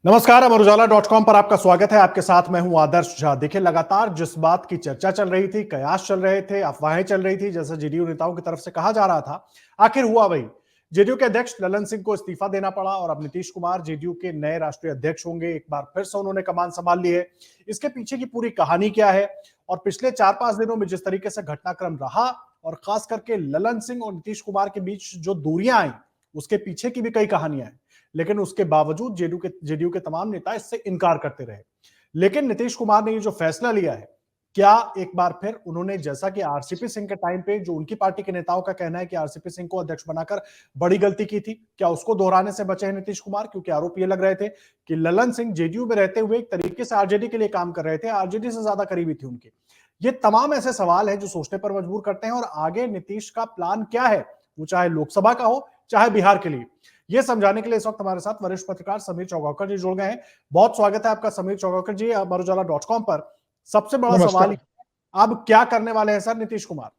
नमस्कार, अमर उजाला.com पर आपका स्वागत है। आपके साथ मैं हूं आदर्श झा। देखिए, लगातार जिस बात की चर्चा चल रही थी, कयास चल रहे थे, अफवाहें चल रही थी, जैसे जेडीयू नेताओं की तरफ से कहा जा रहा था, आखिर हुआ वही। जेडीयू के अध्यक्ष ललन सिंह को इस्तीफा देना पड़ा और अब नीतीश कुमार जेडीयू के नए राष्ट्रीय अध्यक्ष होंगे। एक बार फिर से उन्होंने कमान संभाल ली है। इसके पीछे की पूरी कहानी क्या है और पिछले 4-5 दिनों में जिस तरीके से घटनाक्रम रहा और खास करके ललन सिंह और नीतीश कुमार के बीच जो दूरियां आई, उसके पीछे की भी कई कहानियां हैं। लेकिन उसके बावजूद जेडीयू के तमाम नेता इससे इनकार करते रहे। लेकिन नीतीश कुमार ने ये जो फैसला लिया है, क्या एक बार फिर उन्होंने, जैसा कि आरसीपी सिंह के टाइम पे जो उनकी पार्टी के नेताओं का कहना है कि आरसीपी सिंह को अध्यक्ष बनाकर बड़ी गलती की थी, क्या उसको दोहराने से बचे हैं नीतीश कुमार? क्योंकि आरोप ये लग रहे थे कि ललन सिंह जेडीयू में रहते हुए एक तरीके से आरजेडी के लिए काम कर रहे थे, आरजेडी से ज्यादा करीबी थी उनकी। ये तमाम ऐसे सवाल हैं जो सोचने पर मजबूर करते हैं। और आगे नीतीश का प्लान क्या है, वो चाहे लोकसभा का हो चाहे बिहार के लिए, ये समझाने के लिए इस वक्त हमारे साथ वरिष्ठ पत्रकार समीर चौगावकर जी जुड़ गए हैं। बहुत स्वागत है आपका समीर चौगावकर जी अमर उजाला.com पर। सबसे बड़ा सवाल नमस्कार। अब क्या करने वाले हैं सर नीतीश कुमार?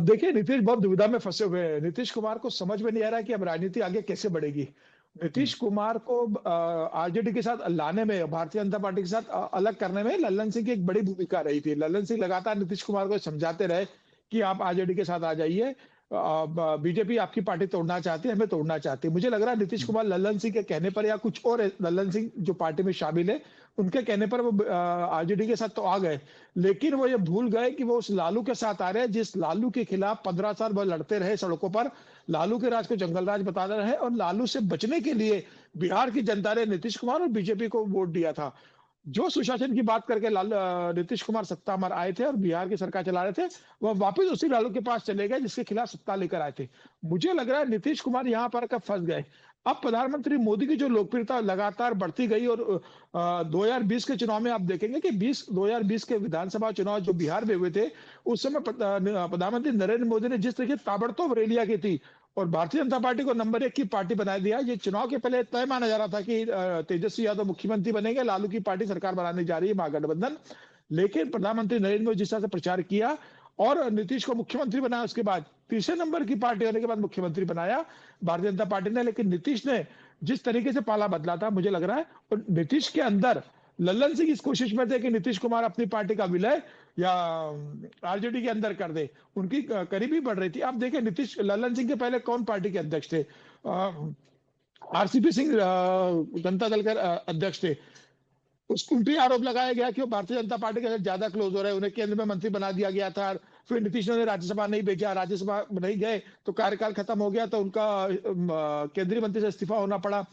देखिए, नीतीश बहुत दुविधा में फंसे हुए हैं। नीतीश कुमार को समझ में नहीं आ रहा है कि अब राजनीति आगे कैसे बढ़ेगी। नीतीश कुमार को आरजेडी के साथ लाने में, भारतीय जनता पार्टी के साथ अलग करने में लल्लन सिंह की एक बड़ी भूमिका रही थी। लल्लन सिंह लगातार नीतीश कुमार को समझाते रहे कि आप आरजेडी के साथ आ जाइए, बीजेपी आपकी पार्टी तोड़ना चाहती है, हमें तोड़ना चाहती है। मुझे लग रहा है नीतीश कुमार लल्लन सिंह के कहने पर या कुछ और लल्लन सिंह जो पार्टी में शामिल है उनके कहने पर वो आरजेडी के साथ तो आ गए, लेकिन वो ये भूल गए कि वो उस लालू के साथ आ रहे हैं जिस लालू के खिलाफ 15 साल वो लड़ते रहे सड़कों पर। लालू के राज को जंगल राज बताते रहे और लालू से बचने के लिए बिहार की जनता ने नीतीश कुमार और बीजेपी को वोट दिया था। जो सुशासन की बात करके नीतीश कुमार सत्ता में आए थे और बिहार की सरकार चला रहे थे, वह वापस उसी लालू के पास चले गए जिसके खिलाफ सत्ता लेकर आए थे। मुझे लग रहा है नीतीश कुमार यहाँ पर कब फंस गए। अब प्रधानमंत्री मोदी की जो लोकप्रियता लगातार बढ़ती गई और 2020 के चुनाव में आप देखेंगे कि 2020 के विधानसभा चुनाव जो बिहार में हुए थे, उस समय प्रधानमंत्री नरेंद्र मोदी ने जिस तरीके ताबड़तोड़ रैलियां की थी और भारतीय जनता पार्टी को नंबर 1 की पार्टी बना दिया। ये चुनाव के पहले तय माना जा रहा था कि तेजस्वी यादव मुख्यमंत्री बनेंगे, लालू की पार्टी सरकार बनाने जा रही है महागठबंधन। लेकिन प्रधानमंत्री नरेंद्र मोदी जिस तरह से प्रचार किया और नीतीश को मुख्यमंत्री बनाया, उसके बाद तीसरे नंबर की पार्टी होने के बाद मुख्यमंत्री बनाया भारतीय जनता पार्टी ने। लेकिन नीतीश ने जिस तरीके से पाला बदला था, मुझे लग रहा है और नीतीश के अंदर लल्लन सिंह इस कोशिश में थे कि नीतीश कुमार अपनी पार्टी का विलय या आरजेडी के अंदर कर दे, उनकी करीबी बढ़ रही थी। आप देखें, नीतीश लल्लन सिंह के पहले कौन पार्टी के अध्यक्ष थे? आरसीपी सिंह जनता दल के अध्यक्ष थे। उसको उन पे आरोप लगाया गया कि वो भारतीय जनता पार्टी के साथ ज्यादा क्लोज हो रहे हैं, उन्हें केंद्र में मंत्री बना दिया गया था। फिर नीतीश ने राज्यसभा नहीं भेजा, राज्यसभा नहीं गए तो कार्यकाल खत्म हो गया, तो उनका केंद्रीय मंत्री से इस्तीफा होना पड़ा।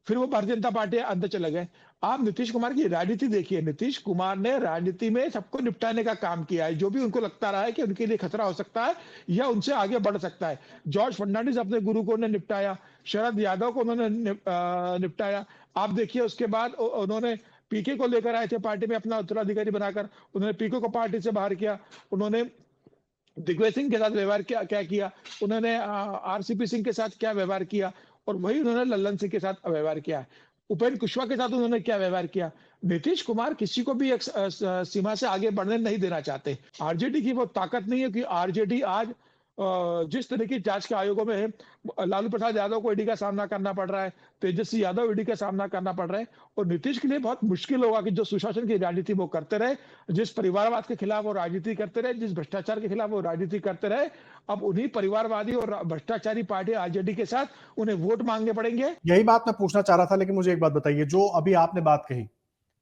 फिर वो भारतीय जनता पार्टी अंदर चले गए। आप नीतीश कुमार की राजनीति देखिए, नीतीश कुमार ने राजनीति में सबको निपटाने का काम किया है। जो भी उनको लगता रहा है कि उनके लिए खतरा हो सकता है या उनसे आगे बढ़ सकता है। जॉर्ज फर्नांडिस अपने गुरु को निपटाया, शरद यादव को उन्होंने निपटाया। आप देखिए, उसके बाद उन्होंने पीके को लेकर आए थे पार्टी में अपना उत्तराधिकारी बनाकर, उन्होंने पीके को पार्टी से बाहर किया। उन्होंने दिग्विजय सिंह के साथ व्यवहार क्या किया, उन्होंने आरसीपी सिंह के साथ क्या व्यवहार किया, और वही उन्होंने लल्लन सिंह के साथ व्यवहार किया। उपेंद्र कुशवाहा के साथ उन्होंने क्या व्यवहार किया। नीतीश कुमार किसी को भी एक सीमा से आगे बढ़ने नहीं देना चाहते। आरजेडी की वो ताकत नहीं है कि आरजेडी आज जिस तरह की जांच के आयोगों में है, लालू प्रसाद यादव को ईडी का सामना करना पड़ रहा है, तेजस्वी यादव ईडी का सामना करना पड़ रहा है, और नीतीश के लिए बहुत मुश्किल होगा कि जो सुशासन की राजनीति वो करते रहे, जिस परिवारवाद के खिलाफ वो राजनीति करते रहे, जिस भ्रष्टाचार के खिलाफ वो राजनीति करते रहे, अब उन्हीं परिवारवादी और भ्रष्टाचारी पार्टी आरजेडी के साथ उन्हें वोट मांगने पड़ेंगे। यही बात मैं पूछना चाह रहा था, लेकिन मुझे एक बात बताइए, जो अभी आपने बात कही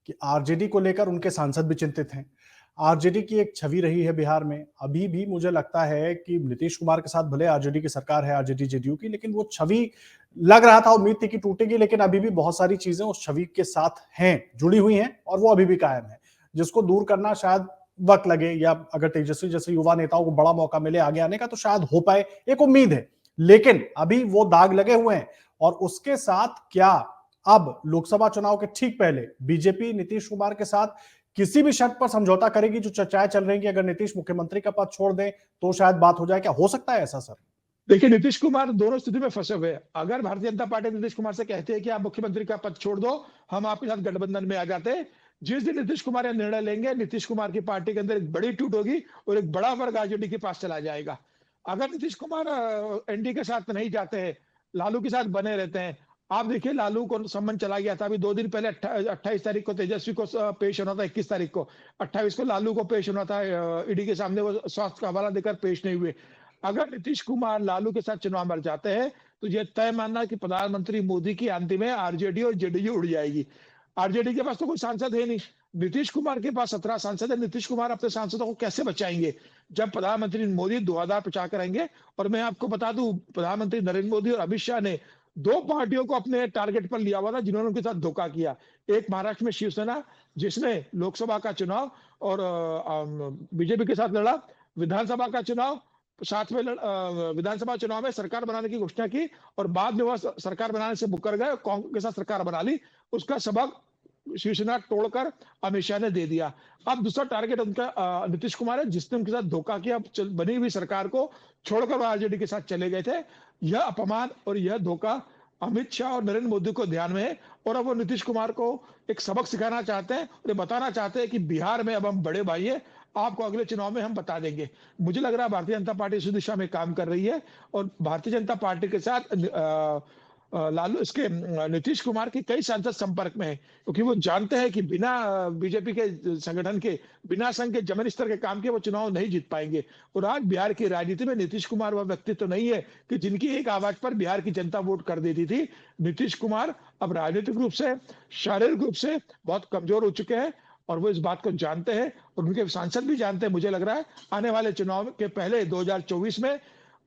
कि आरजेडी को लेकर उनके सांसद भी चिंतित हैं। आरजेडी की एक छवि रही है बिहार में, अभी भी मुझे लगता है कि नीतीश कुमार के साथ भले आरजेडी की सरकार है, आरजेडी जेडीयू की, लेकिन वो छवि, लग रहा था, उम्मीद थी कि टूटेगी, लेकिन अभी भी बहुत सारी चीजें उस छवि के साथ हैं, जुड़ी हुई हैं और वो अभी भी कायम है, जिसको दूर करना शायद वक्त लगे, या अगर तेजस्वी जैसे युवा नेताओं को बड़ा मौका मिले आगे आने का तो शायद हो पाए, एक उम्मीद है। लेकिन अभी वो दाग लगे हुए हैं। और उसके साथ क्या अब लोकसभा चुनाव के ठीक पहले बीजेपी नीतीश कुमार के साथ किसी भी शर्त पर समझौता करेगी? जो चर्चाएं चल रही हैं कि अगर नीतीश मुख्यमंत्री का पद छोड़ दें तो शायद बात हो जाए, क्या हो सकता है ऐसा सर? देखिए, नीतीश कुमार दोनों स्थिति में फंसे हुए हैं। अगर भारतीय जनता पार्टी नीतीश कुमार से कहती है कि आप मुख्यमंत्री का पद छोड़ दो, हम आपके साथ गठबंधन में आ जाते हैं, जिस दिन नीतीश कुमार यह निर्णय लेंगे, नीतीश कुमार की पार्टी के अंदर एक बड़ी टूट होगी और एक बड़ा वर्ग आरजेडी के पास चला जाएगा। अगर नीतीश कुमार एनडीए के साथ नहीं जाते हैं, लालू के साथ बने रहते हैं, आप देखिए लालू को सम्मन चला गया था, अभी 2 दिन पहले 28 तारीख को तेजस्वी को पेश होना था, 21 तारीख को, 28 को लालू को पेश होना था ईडी के सामने, वो स्वास्थ्य का हवाला देकर पेश नहीं हुए। अगर नीतीश कुमार लालू के साथ चुनाव मर जाते हैं तो यह तय मानना कि प्रधानमंत्री मोदी की आंधी में आरजेडी और जेडीयू उड़ जाएगी। आरजेडी के पास तो कोई सांसद है नहीं, नीतीश कुमार के पास 17 सांसद है, नीतीश कुमार अपने सांसदों को कैसे बचाएंगे जब प्रधानमंत्री मोदी 2050 करेंगे। और मैं आपको बता दूं, प्रधानमंत्री नरेंद्र मोदी और अमित शाह ने 2 पार्टियों को अपने टारगेट पर लिया हुआ था जिन्होंने उनके साथ धोखा किया। एक महाराष्ट्र में शिवसेना, जिसने लोकसभा का चुनाव और बीजेपी के साथ लड़ा, विधानसभा का चुनाव साथ में विधानसभा चुनाव में सरकार बनाने की घोषणा की और बाद में वह सरकार बनाने से मुकर गए, कांग्रेस के साथ सरकार बना ली। उसका सबक शिवसेना तोड़कर अमित शाह ने दे दिया। अब दूसरा टारगेट उनका नीतीश कुमार है, जिसने उनके साथ धोखा किया, बनी हुई सरकार को छोड़कर आरजेडी के साथ चले गए थे। यह अपमान और यह धोखा अमित शाह और नरेंद्र मोदी को ध्यान में है और अब वो नीतीश कुमार को एक सबक सिखाना चाहते हैं और बताना चाहते हैं कि बिहार में अब हम बड़े भाई है, आपको अगले चुनाव में हम बता देंगे। मुझे लग रहा है भारतीय जनता पार्टी इस दिशा में काम कर रही है और भारतीय जनता पार्टी के साथ लालू इसके नीतीश कुमार के कई सांसद संपर्क में है, क्योंकि वो जानते हैं कि बिना बीजेपी के संगठन के, बिना संघ के जमीन स्तर के काम के वो चुनाव नहीं जीत पाएंगे। और आज बिहार की राजनीति में नीतीश कुमार वह व्यक्तित्व तो नहीं है कि जिनकी एक आवाज पर बिहार की जनता वोट कर देती थी। नीतीश कुमार अब राजनीतिक रूप से, शारीरिक रूप से बहुत कमजोर हो चुके हैं और वो इस बात को जानते हैं और उनके सांसद भी जानते हैं। मुझे लग रहा है आने वाले चुनाव के पहले 2024 में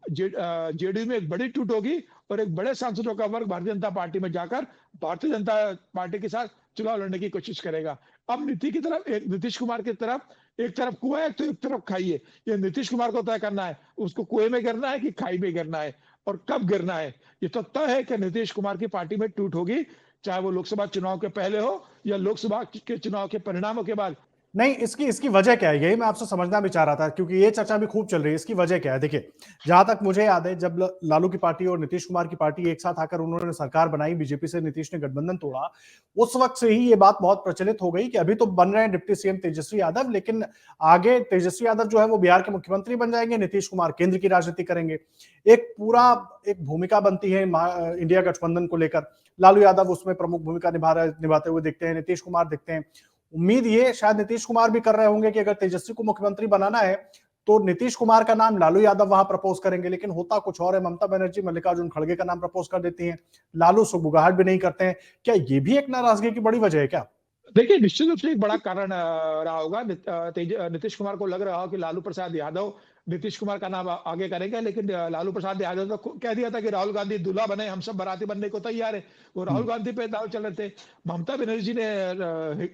जेडीयू में एक बड़ी टूट होगी और एक बड़े सांसदों का वर्ग भारतीय जनता पार्टी में जाकर भारतीय जनता पार्टी के साथ चुनाव लड़ने की कोशिश करेगा। अब नीतीश कुमार की तरफ एक तरफ कुआं है तो एक तरफ खाई है, ये नीतीश कुमार को तय करना है, उसको कुएं में गिरना है कि खाई में गिरना है और कब गिरना है। ये तो तय है कि नीतीश कुमार की पार्टी में टूट होगी, चाहे वो लोकसभा चुनाव के पहले हो या लोकसभा के चुनाव के परिणामों के बाद। नहीं, इसकी वजह क्या है, यही मैं आपसे समझना भी चाह रहा था, क्योंकि ये चर्चा भी खूब चल रही है। इसकी वजह क्या है? देखिए, जहां तक मुझे याद है, जब लालू की पार्टी और नीतीश कुमार की पार्टी एक साथ आकर उन्होंने सरकार बनाई, बीजेपी से नीतीश ने गठबंधन तोड़ा, उस वक्त से ही ये बात बहुत प्रचलित हो गई कि अभी तो बन रहे हैं डिप्टी सीएम तेजस्वी यादव, लेकिन आगे तेजस्वी यादव जो है वो बिहार के मुख्यमंत्री बन जाएंगे, नीतीश कुमार केंद्र की राजनीति करेंगे। एक भूमिका बनती है इंडिया गठबंधन को लेकर, लालू यादव उसमें प्रमुख भूमिका निभाते हुए दिखते हैं, नीतीश कुमार दिखते हैं। उम्मीद ये शायद नीतीश कुमार भी कर रहे होंगे कि अगर तेजस्वी को मुख्यमंत्री बनाना है तो नीतीश कुमार का नाम लालू यादव वहां प्रपोज करेंगे, लेकिन होता कुछ और है। ममता बनर्जी मल्लिकार्जुन खड़गे का नाम प्रपोज कर देती हैं, लालू सुगबुगाहट भी नहीं करते हैं। क्या ये भी एक नाराजगी की बड़ी वजह है क्या? देखिए, निश्चित रूप से एक बड़ा कारण रहा होगा। नीतीश कुमार को लग रहा हो कि लालू प्रसाद यादव नीतीश कुमार का नाम आगे करेंगे, लेकिन लालू प्रसाद यादव तो कह दिया था कि राहुल गांधी दूल्हा बने, हम सब बाराती बनने को तैयार है। वो राहुल गांधी पे दाव चल रहे थे। ममता बनर्जी ने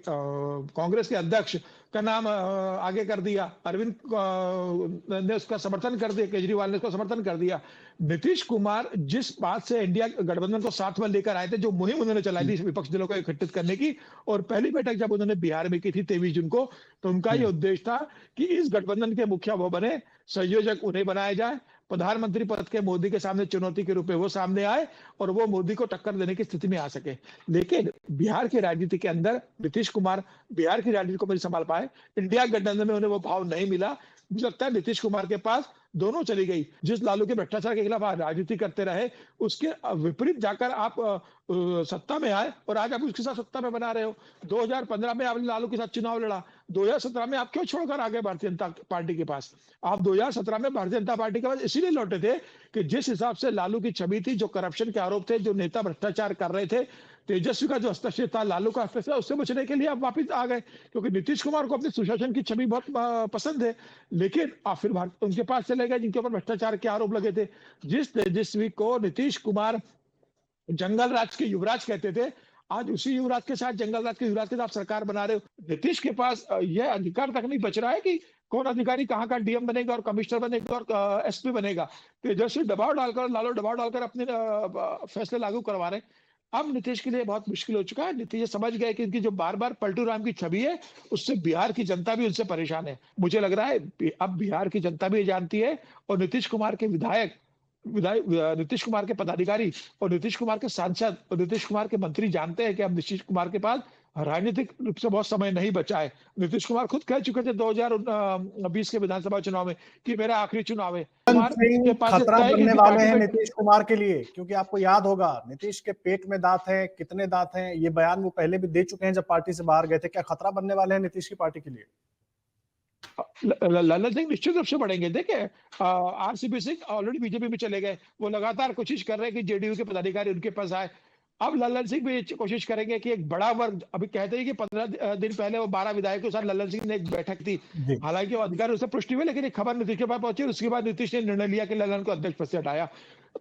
कांग्रेस के अध्यक्ष का नाम आगे कर दिया, अरविंद ने उसका समर्थन कर दिया, केजरीवाल ने उसका समर्थन कर दिया। नीतीश कुमार जिस बात से इंडिया गठबंधन को साथ में लेकर आए थे, जो मुहिम उन्होंने चलाई थी विपक्ष दलों को इकट्ठित करने की, और पहली बैठक जब उन्होंने बिहार में की थी 23 जून को, तो उनका ये उद्देश्य था कि इस गठबंधन के मुखिया वो बने, संयोजक उन्हें बनाया जाए, प्रधानमंत्री पद के मोदी के सामने चुनौती के रूप में वो सामने आए और वो मोदी को टक्कर देने की स्थिति में आ सके। लेकिन बिहार की राजनीति के अंदर नीतीश कुमार बिहार की राजनीति को नहीं संभाल पाए, इंडिया गठबंधन में उन्हें वो भाव नहीं मिला। मुझे लगता है नीतीश कुमार के पास दोनों चली गई। जिस लालू के भ्रष्टाचार के खिलाफ राजनीति करते रहे, उसके विपरीत जाकर आप सत्ता में आए और आज आप उसके साथ सत्ता में बना रहे हो। 2015 में आपने लालू के साथ चुनाव लड़ा, 2017 में आप क्यों छोड़कर आ गए भारतीय जनता पार्टी के पास? आप 2017 में भारतीय जनता पार्टी के पास इसीलिए लौटे थे कि जिस हिसाब से लालू की छवि थी, जो करप्शन के आरोप थे, जो नेता भ्रष्टाचार कर रहे थे, तेजस्वी का जो हस्तक्षेप था, लालू का हस्तक्षेप, उससे बचने के लिए आप वापिस आ गए, क्योंकि नीतीश कुमार को अपनी सुशासन की छवि बहुत पसंद है। लेकिन आप फिर उनके पास चले गए जिनके ऊपर भ्रष्टाचार के आरोप लगे थे। जिस तेजस्वी को नीतीश कुमार जंगल राज के युवराज कहते थे, आज उसी युवराज के साथ, जंगल राज के युवराज के साथ सरकार बना रहे हो। नीतीश के पास यह अधिकार तक नहीं बच रहा है कि कौन अधिकारी कहाँ का डीएम बनेगा और कमिश्नर बनेगा और एसपी बनेगा। तेजस्वी दबाव डालकर, लालू दबाव डालकर अपने फैसले लागू करवा रहे हैं। अब नीतीश के लिए बहुत मुश्किल हो चुका है। नीतीश समझ गए कि इनकी जो बार बार पलटू राम की छवि है, उससे बिहार की जनता भी उनसे परेशान है। मुझे लग रहा है अब बिहार की जनता भी जानती है और नीतीश कुमार के विधायक नीतीश कुमार के पदाधिकारी और नीतीश कुमार के सांसद और नीतीश कुमार के मंत्री जानते हैं कि अब नीतीश कुमार के पास राजनीतिक रूप से बहुत समय नहीं बचा है। नीतीश कुमार खुद कह चुके थे 2020 के विधानसभा चुनाव में कि मेरा आखिरी चुनाव है। कुमार के पास खतरा तय की बनने थी वाले पार्टी हैं में। नीतीश कुमार के लिए, क्योंकि आपको याद होगा नीतीश के पेट में दांत हैं, कितने दांत हैं, ये बयान वो पहले भी दे चुके हैं जब पार्टी से बाहर गए थे। क्या खतरा बनने वाले हैं नीतीश की पार्टी के लिए? ललन सिंह निश्चित रूप से बढ़ेंगे। देखिए आरसीपी सिंह ऑलरेडी बीजेपी में चले गए, वो लगातार कोशिश कर रहे हैं कि जेडीयू के पदाधिकारी उनके पास आए। अब ललन सिंह भी कोशिश करेंगे कि एक बड़ा वर्ग, अभी कहते हैं कि 15 दिन पहले वो 12 विधायकों के साथ ललन सिंह ने एक बैठक थी। जी। हालांकि वो अधिकार उससे पुष्टि हुई, लेकिन एक खबर नीतीश के पास पहुंची, उसके बाद नीतीश ने निर्णय लिया कि ललन को अध्यक्ष पद से हटाया।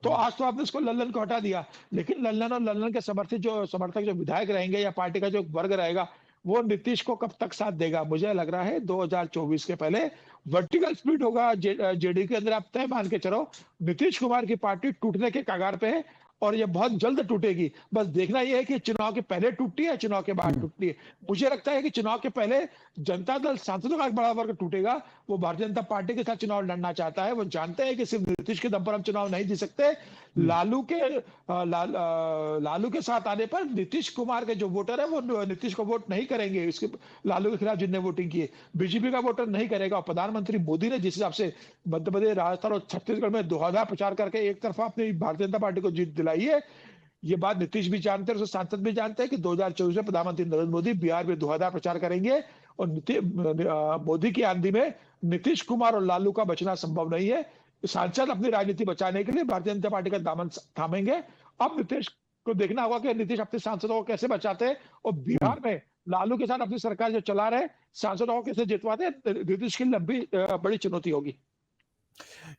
तो आज तो आपने उसको ललन को हटा दिया, लेकिन ललन और ललन के समर्थक जो विधायक रहेंगे या पार्टी का जो वर्ग रहेगा, वो नीतीश को कब तक साथ देगा? मुझे लग रहा है 2024 के पहले वर्टिकल स्प्लिट होगा जेडीयू के अंदर। आप तय मान के चलो नीतीश कुमार की पार्टी टूटने के कगार पे है और ये बहुत जल्द टूटेगी। बस देखना ये है कि चुनाव के पहले टूटती है, चुनाव के बाद टूटती है। मुझे लगता है कि चुनाव के पहले जनता दल सांसदों का एक बड़ा वर्ग टूटेगा। वो भारतीय जनता पार्टी के साथ चुनाव लड़ना चाहता है। वो जानते हैं कि सिर्फ नीतीश के दम पर हम चुनाव नहीं जीत सकते। लालू के साथ आने पर नीतीश कुमार के जो वोटर है वो नीतीश को वोट नहीं करेंगे। इसके लालू के खिलाफ जिनने वोटिंग की है, बीजेपी का वोटर नहीं करेगा। और प्रधानमंत्री मोदी ने जिस हिसाब से मध्य प्रदेश, राजस्थान और छत्तीसगढ़ में दोहरा प्रचार करके एक तरफा अपनी भारतीय जनता पार्टी को जीत दिलाई है, ये बात नीतीश भी जानते हैं और सांसद भी जानते हैं कि 2024 में प्रधानमंत्री नरेंद्र मोदी बिहार में दोहरा प्रचार करेंगे और मोदी की आंधी में नीतीश कुमार और लालू का बचना संभव नहीं है। सांसद अपनी राजनीति बचाने के लिए भारतीय जनता पार्टी का दामन थामेंगे। अब नीतीश को देखना होगा कि नीतीश अपने सांसदों को कैसे बचाते हैं और बिहार में लालू के साथ अपनी सरकार जो चला रहे सांसदों को कैसे जितवाते हैं। नीतीश की लंबी बड़ी चुनौती होगी।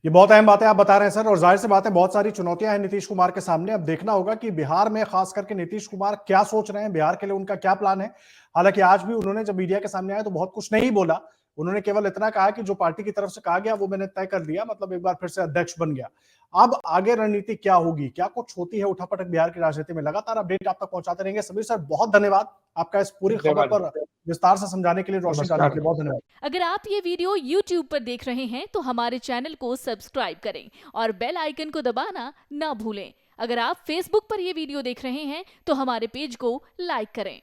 ये बहुत अहम बात है आप बता रहे हैं सर, और जाहिर सी बात है बहुत सारी चुनौतियां हैं नीतीश कुमार के सामने। अब देखना होगा कि बिहार में खास करके नीतीश कुमार क्या सोच रहे हैं, बिहार के लिए उनका क्या प्लान है। हालांकि आज भी उन्होंने जब मीडिया के सामने आया तो बहुत कुछ नहीं बोला, उन्होंने केवल इतना कहा कि जो पार्टी की तरफ से कहा गया वो मैंने तय कर दिया, मतलब एक बार फिर से अध्यक्ष बन गया। अब आगे रणनीति क्या होगी, क्या कुछ होती है उठापटक बिहार की राजनीति में, लगातार अपडेट आप तक पहुंचाते रहेंगे। समीर सर बहुत धन्यवाद आपका इस पूरी खबर पर विस्तार से समझाने के लिए, रोशनी डालने के लिए बहुत धन्यवाद। अगर आप ये वीडियो YouTube पर देख रहे हैं तो हमारे चैनल को सब्सक्राइब करें और बेल आइकन को दबाना ना भूलें। अगर आप Facebook पर ये वीडियो देख रहे हैं तो हमारे पेज को लाइक करें।